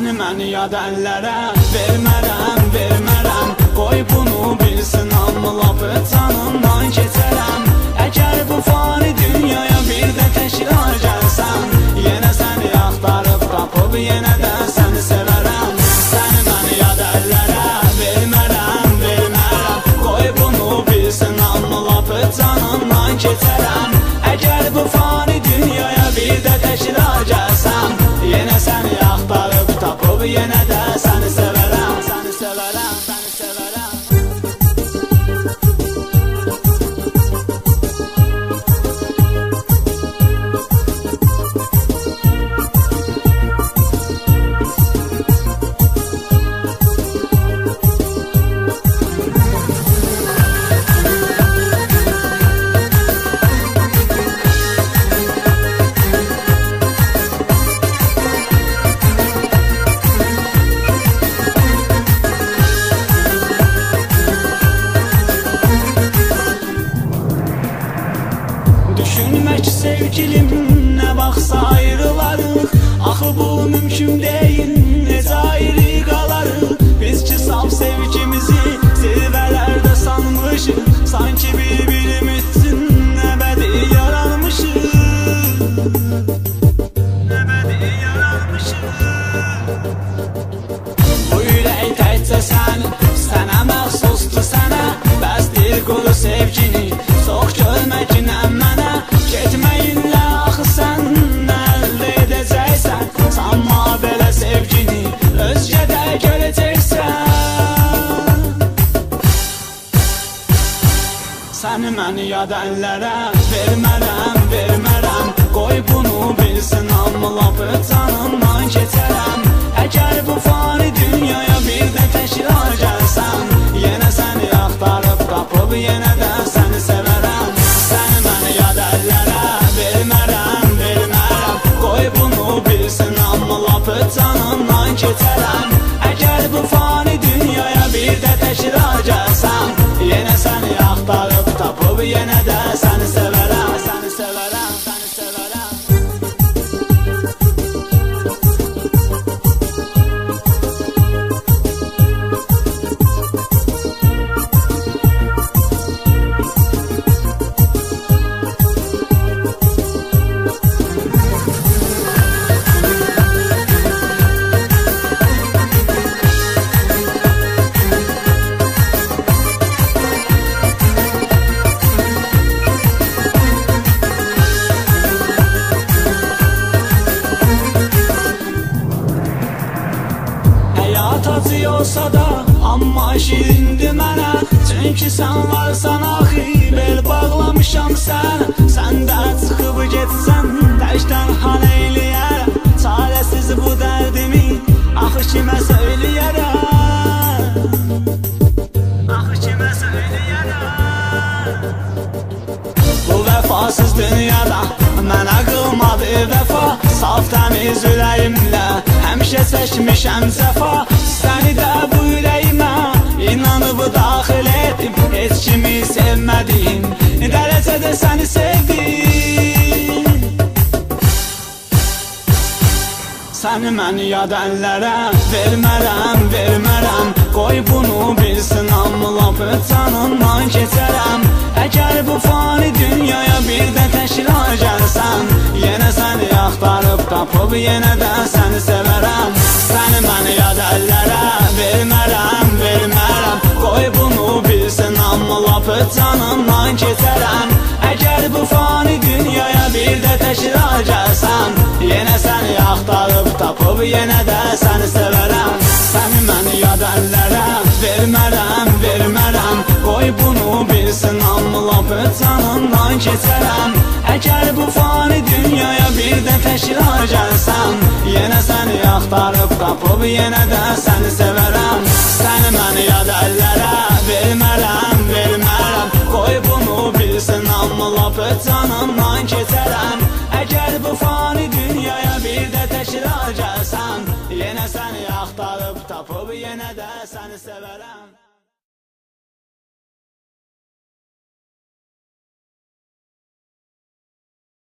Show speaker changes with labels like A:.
A: Səni mən yad əllərə vermərəm. Qoy bunu bilsin hamı, lap canından keçərəm. Əgər bu fani dünyaya bir də təkrar gəlsən, yenə səni axtarıb tapıb yenə də səni sevərəm. Səni mən yad əllərə vermərəm. Qoy bunu bilsin hamı, lap canından keçərəm. Əgər bu fani dünyaya bir də təkrar gəlsən, yenə səni axtarıb tapıb yenə də səni sevərəm. Səni sevərəm, səni sevərəm. Düşünmək sevgilim, nə vaxtsa ayrılarıq. Axı bu mümkün deyil, necə ayrı qalarıq. Biz ki saf sevgimizi zirvələrdə sanmışıq, sanki bir-birimizin əbədi yaranmışıq. Bu ürək təkcə sənə məxsusdur sənə. Bəsdir quru sevgini, sox görməkinə mənə. Getməyinlə axı sən əldə edəcəksən, sanma belə sevgini özgədə görəcəksən. Səni mən yad əllərə vermərəm. Qoy bunu bilsin hamı, lap canından keçərəm. Əgər bu fani dünyaya bir də təkrar gəlsən, yenə səni axtarıb tapıb yenə də səni sevərəm. Səni mən yad əllərə vermərəm. Qoy bunu bilsin hamı, lap canından keçərəm. Əgər bu fani dünyaya bir də təkrar gəlsən, yenə səni axtarıb tapıb yenə də səni sevərəm. Səni sevərəm, səni sevərəm. Həyat acı olsa da, amma şirindir mənə. Çünki sən varsan axı, bel bağlamışam sənə. Sən də çıxıb getsən, təkdən hal eyləyərəm. Çarəsiz bu dərdimi, axı kimə söyləyərəm. Bu vəfasız dünyada mənə qılmadı vəfa. Saf təmiz ürəyimlə həmişə çəkmişəm cəfa. Səni də bu ürəyimə inanıb daxil etdim. Heç kimi sevmədim, dərəcədə səni sevdim. Səni mən yad əllərə vermərəm. Qoy bunu bilsin hamı, lap canından keçərəm. Əgər bu fani dünyaya bir də təkrar gəlsən, yenə səni axtarıb tapıb yenə də səni sevərəm. Səni mən yad əllərə vermərəm. Qoy bunu bilsin hamı, lap canından keçərəm. Əgər bu fani dünyaya bir də təkrar gəlsən, yenə səni axtarıb tapıb yenə də səni sevərəm. Səni mən yad əllərə vermərəm. Qoy bunu bilsin hamı, lap canından keçərəm. Əgər bu fani dünyaya bir də təkrar gəlsən, yenə səni axtarıb tapıb yenə də səni sevərəm. Səni mən yad əllərə vermərəm. Qoy bunu bilsin hamı, lap canından keçərəm. Əgər bu fani dünyaya bir də təkrar gəlsən, yenə səni axtarıb tapıb yenə də səni sevərəm.